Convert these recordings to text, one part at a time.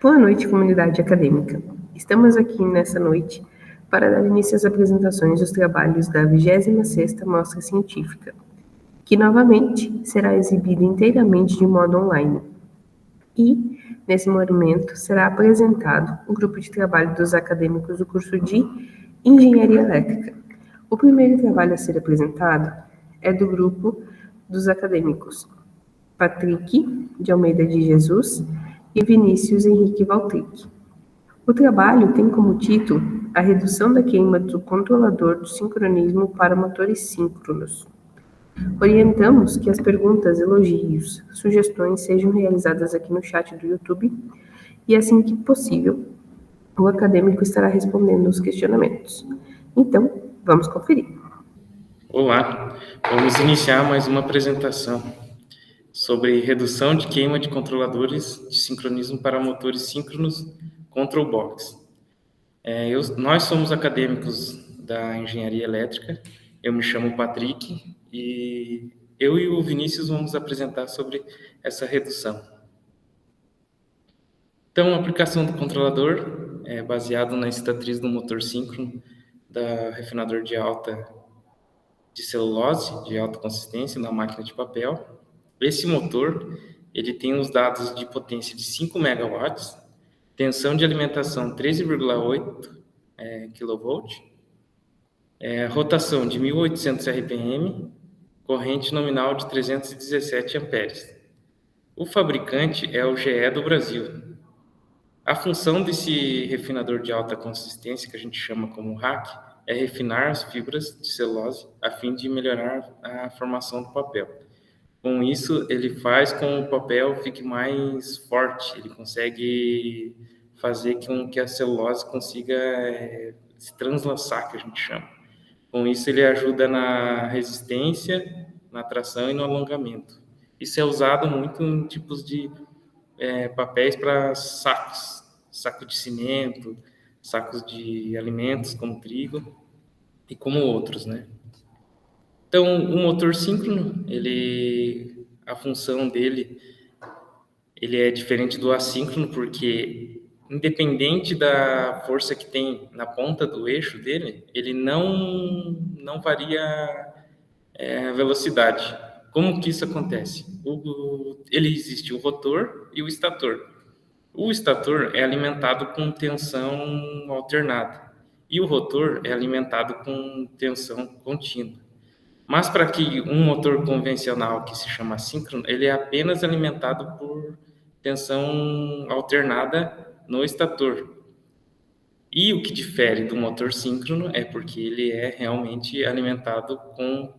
Boa noite, comunidade acadêmica. Estamos aqui nessa noite para dar início às apresentações dos trabalhos da 26ª Mostra Científica, que novamente será exibida inteiramente de modo online. E, nesse momento, será apresentado o grupo de trabalho dos acadêmicos do curso de Engenharia Elétrica. O primeiro trabalho a ser apresentado é do grupo dos acadêmicos Patrick de Almeida de Jesus e Vinícius Henrique Valtric. O trabalho tem como título a redução da queima do controlador do sincronismo para motores síncronos. Orientamos que as perguntas, elogios, sugestões sejam realizadas aqui no chat do YouTube e, assim que possível, o acadêmico estará respondendo os questionamentos. Então, vamos conferir. Olá, vamos iniciar mais uma apresentação sobre redução de queima de controladores de sincronismo para motores síncronos Control Box. Nós somos acadêmicos da Engenharia Elétrica, eu me chamo Patrick e eu e o Vinícius vamos apresentar sobre essa redução. Então, a aplicação do controlador é baseado na estatriz do motor síncrono da refinador de celulose, de alta consistência, na máquina de papel. Esse motor, ele tem os dados de potência de 5 megawatts, tensão de alimentação 13,8 kV, rotação de 1.800 RPM, corrente nominal de 317 amperes. O fabricante é o GE do Brasil. A função desse refinador de alta consistência, que a gente chama como RAC, é refinar as fibras de celulose a fim de melhorar a formação do papel. Com isso, ele faz com que o papel fique mais forte, ele consegue fazer com que a celulose consiga se translaçar, que a gente chama. Com isso, ele ajuda na resistência, na tração e no alongamento. Isso é usado muito em tipos de papéis para sacos, saco de cimento, sacos de alimentos como trigo e como outros, né? Então, o motor síncrono, a função dele, ele é diferente do assíncrono porque, independente da força que tem na ponta do eixo dele, ele não varia a velocidade. Como que isso acontece? Existe o rotor e o estator. O estator é alimentado com tensão alternada e o rotor é alimentado com tensão contínua. Mas para que um motor convencional, que se chama síncrono, ele é apenas alimentado por tensão alternada no estator. E o que difere do motor síncrono é porque ele é realmente alimentado com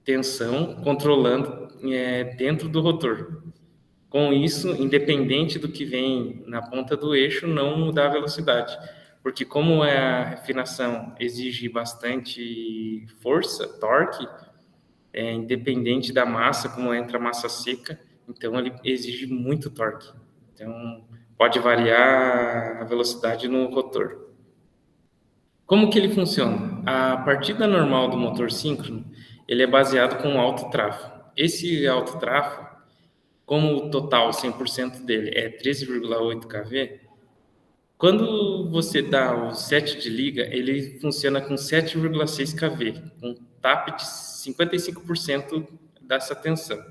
tensão controlando dentro do rotor. Com isso, independente do que vem na ponta do eixo, não mudar a velocidade. Porque como a refinação exige bastante força, torque, independente da massa, como entra a massa seca, então ele exige muito torque. Então, pode variar a velocidade no rotor. Como que ele funciona? A partida normal do motor síncrono, ele é baseado com alto trafo. Esse alto trafo, como o total 100% dele é 13,8 kV, quando você dá o set de liga, ele funciona com 7,6 kV, com TAP de 55% dessa tensão.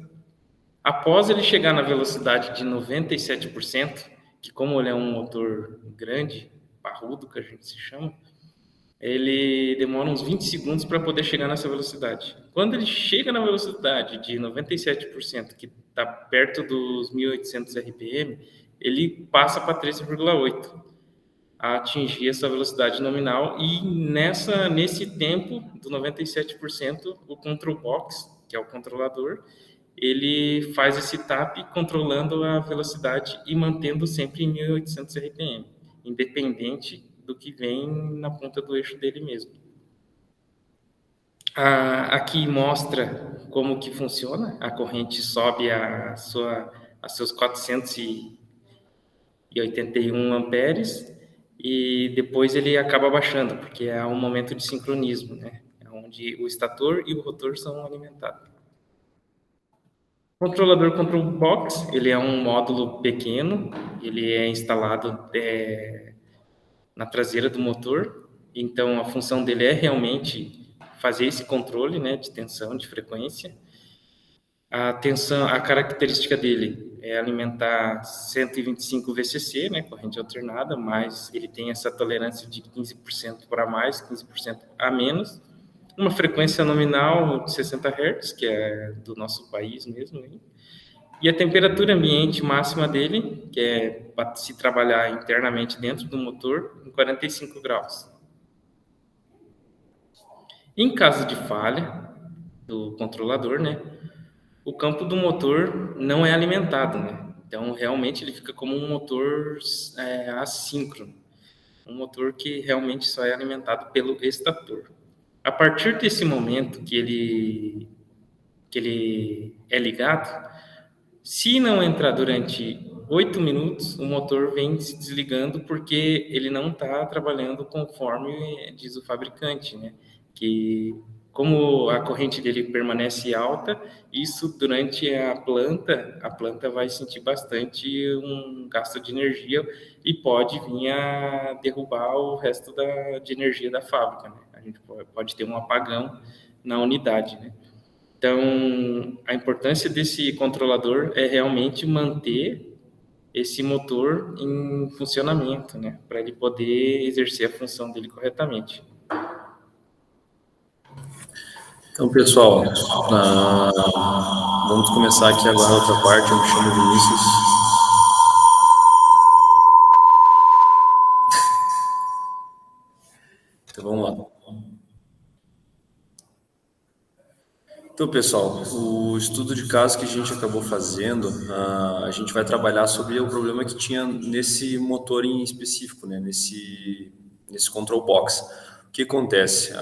Após ele chegar na velocidade de 97%, que como ele é um motor grande, parrudo, que a gente se chama, ele demora uns 20 segundos para poder chegar nessa velocidade. Quando ele chega na velocidade de 97%, que está perto dos 1.800 RPM, ele passa para 13,8 a atingir essa velocidade nominal e nesse tempo do 97%, o control box, que é o controlador, ele faz esse tap controlando a velocidade e mantendo sempre em 1.800 RPM, independente do que vem na ponta do eixo dele mesmo. Aqui mostra como que funciona. A corrente sobe a seus 481 amperes e depois ele acaba baixando, porque é um momento de sincronismo, né? Onde o estator e o rotor são alimentados. Controlador Control Box, ele é um módulo pequeno, ele é instalado na traseira do motor, então a função dele é realmente fazer esse controle, né, de tensão, de frequência. A tensão, a característica dele é alimentar 125 VCC, né, corrente alternada, mas ele tem essa tolerância de 15% para mais, 15% a menos. Uma frequência nominal de 60 Hz, que é do nosso país mesmo, né? E a temperatura ambiente máxima dele, que é para se trabalhar internamente dentro do motor, em 45 graus. Em caso de falha do controlador, né, o campo do motor não é alimentado, né? Então, realmente, ele fica como um motor assíncrono. Um motor que realmente só é alimentado pelo estator. A partir desse momento que ele é ligado, se não entrar durante 8 minutos, o motor vem se desligando porque ele não está trabalhando conforme diz o fabricante, né? Que como a corrente dele permanece alta, isso durante a planta vai sentir bastante um gasto de energia e pode vir a derrubar o resto de energia da fábrica, né? A gente pode ter um apagão na unidade, né? Então, a importância desse controlador é realmente manter esse motor em funcionamento, né? Para ele poder exercer a função dele corretamente. Então, pessoal, vamos começar aqui agora a outra parte. Eu me chamo Vinícius. Então, vamos lá. Então, pessoal, o estudo de caso que a gente acabou fazendo, a gente vai trabalhar sobre o problema que tinha nesse motor em específico, né? Nesse control box. O que acontece?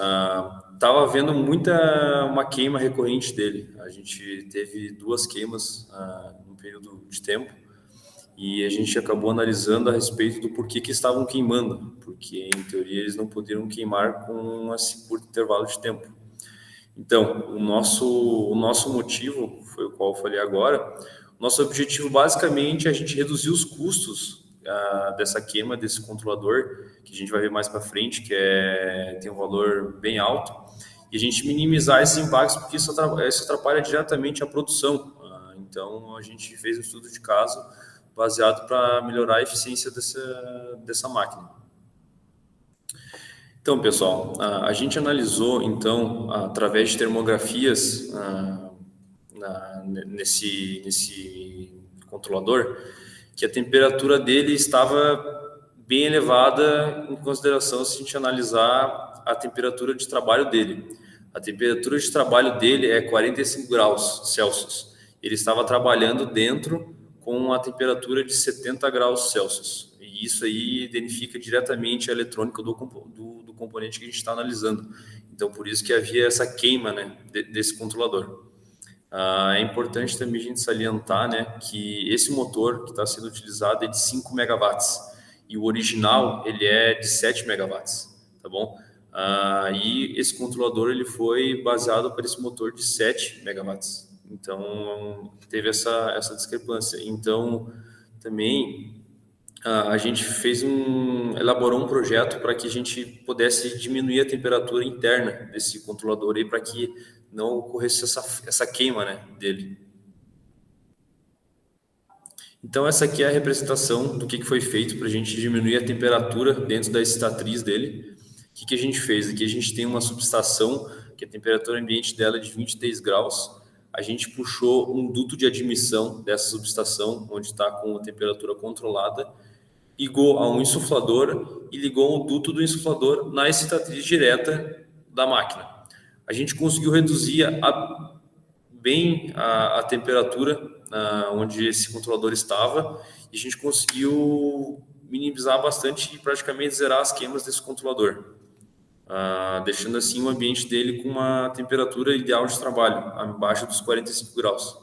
Estava havendo uma queima recorrente dele. A gente teve 2 queimas num período de tempo e a gente acabou analisando a respeito do porquê que estavam queimando, porque em teoria eles não poderiam queimar com esse curto intervalo de tempo. Então, o nosso motivo foi o qual eu falei agora. Nosso objetivo basicamente é a gente reduzir os custos dessa queima desse controlador, que a gente vai ver mais para frente, que tem um valor bem alto, e a gente minimizar esses impactos, porque isso atrapalha diretamente a produção. Então, a gente fez um estudo de caso baseado para melhorar a eficiência dessa máquina. Então, pessoal, a gente analisou, então, através de termografias nesse controlador, que a temperatura dele estava bem elevada em consideração se a gente analisar a temperatura de trabalho dele. A temperatura de trabalho dele é 45 graus Celsius. Ele estava trabalhando dentro com a temperatura de 70 graus Celsius. E isso aí identifica diretamente a eletrônica do componente que a gente está analisando. Então, por isso que havia essa queima, né, desse controlador. É importante também a gente salientar, né, que esse motor que está sendo utilizado é de 5 megawatts e o original ele é de 7 megawatts, tá bom? E esse controlador ele foi baseado para esse motor de 7 megawatts. Então, teve essa discrepância. Então, também a gente elaborou um projeto para que a gente pudesse diminuir a temperatura interna desse controlador aí para que não ocorresse essa queima, né, dele. Então, essa aqui é a representação do que foi feito para a gente diminuir a temperatura dentro da excitatriz dele. O que a gente fez? Aqui a gente tem uma subestação que a temperatura ambiente dela é de 23 graus. A gente puxou um duto de admissão dessa subestação, onde está com a temperatura controlada, ligou a um insuflador e ligou um duto do insuflador na excitatriz direta da máquina. A gente conseguiu reduzir bem a temperatura onde esse controlador estava e a gente conseguiu minimizar bastante e praticamente zerar as queimas desse controlador, deixando assim o ambiente dele com uma temperatura ideal de trabalho, abaixo dos 45 graus.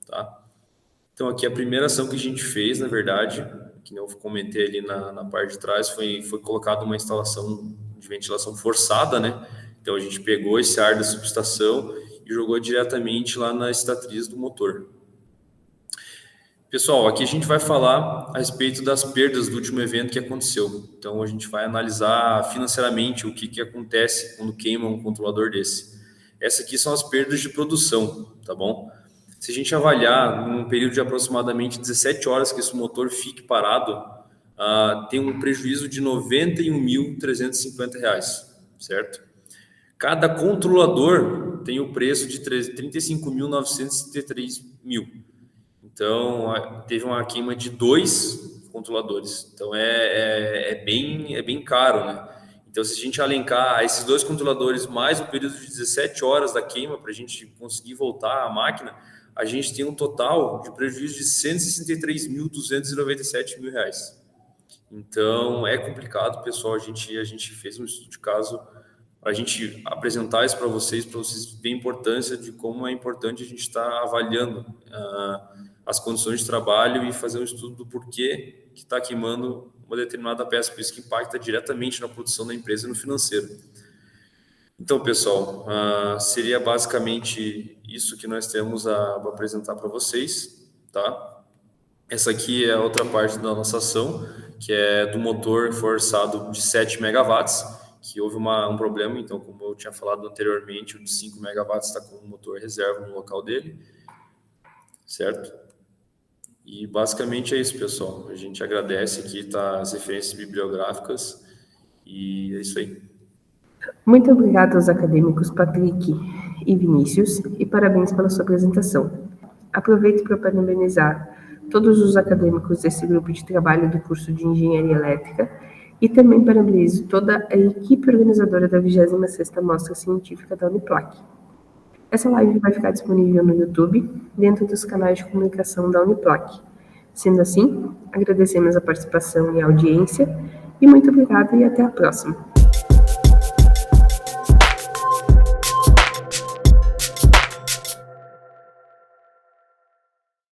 Tá? Então aqui a primeira ação que a gente fez, na verdade, que eu comentei ali na parte de trás, foi colocada uma instalação de ventilação forçada, né? Então a gente pegou esse ar da subestação e jogou diretamente lá na excitatriz do motor. Pessoal, aqui a gente vai falar a respeito das perdas do último evento que aconteceu. Então, a gente vai analisar financeiramente o que acontece quando queima um controlador desse. Essas aqui são as perdas de produção, tá bom? Se a gente avaliar num período de aproximadamente 17 horas que esse motor fique parado, tem um prejuízo de R$ 91.350, certo? Cada controlador tem o preço de R$ 35.933. Então, teve uma queima de 2 controladores. Então, é bem caro, né? Então, se a gente alencar esses 2 controladores mais o período de 17 horas da queima para a gente conseguir voltar à máquina, a gente tem um total de prejuízo de R$ 163.297. Então, é complicado, pessoal. A gente fez um estudo de caso para a gente apresentar isso para vocês verem a importância de como é importante a gente estar avaliando as condições de trabalho e fazer um estudo do porquê que está queimando uma determinada peça, por isso que impacta diretamente na produção da empresa e no financeiro. Então, pessoal, seria basicamente isso que nós temos a apresentar para vocês, tá? Essa aqui é a outra parte da nossa ação, que é do motor forçado de 7 megawatts, que houve um problema. Então, como eu tinha falado anteriormente, o de 5 megawatts está com o motor reserva no local dele, certo? E basicamente é isso, pessoal. A gente agradece aqui, tá, as referências bibliográficas e é isso aí. Muito obrigado aos acadêmicos Patrick e Vinícius e parabéns pela sua apresentação. Aproveito para parabenizar todos os acadêmicos desse grupo de trabalho do curso de Engenharia Elétrica e também parabenizo toda a equipe organizadora da 26ª Mostra Científica da Uniplac. Essa live vai ficar disponível no YouTube, dentro dos canais de comunicação da Uniplac. Sendo assim, agradecemos a participação e a audiência, e muito obrigada e até a próxima.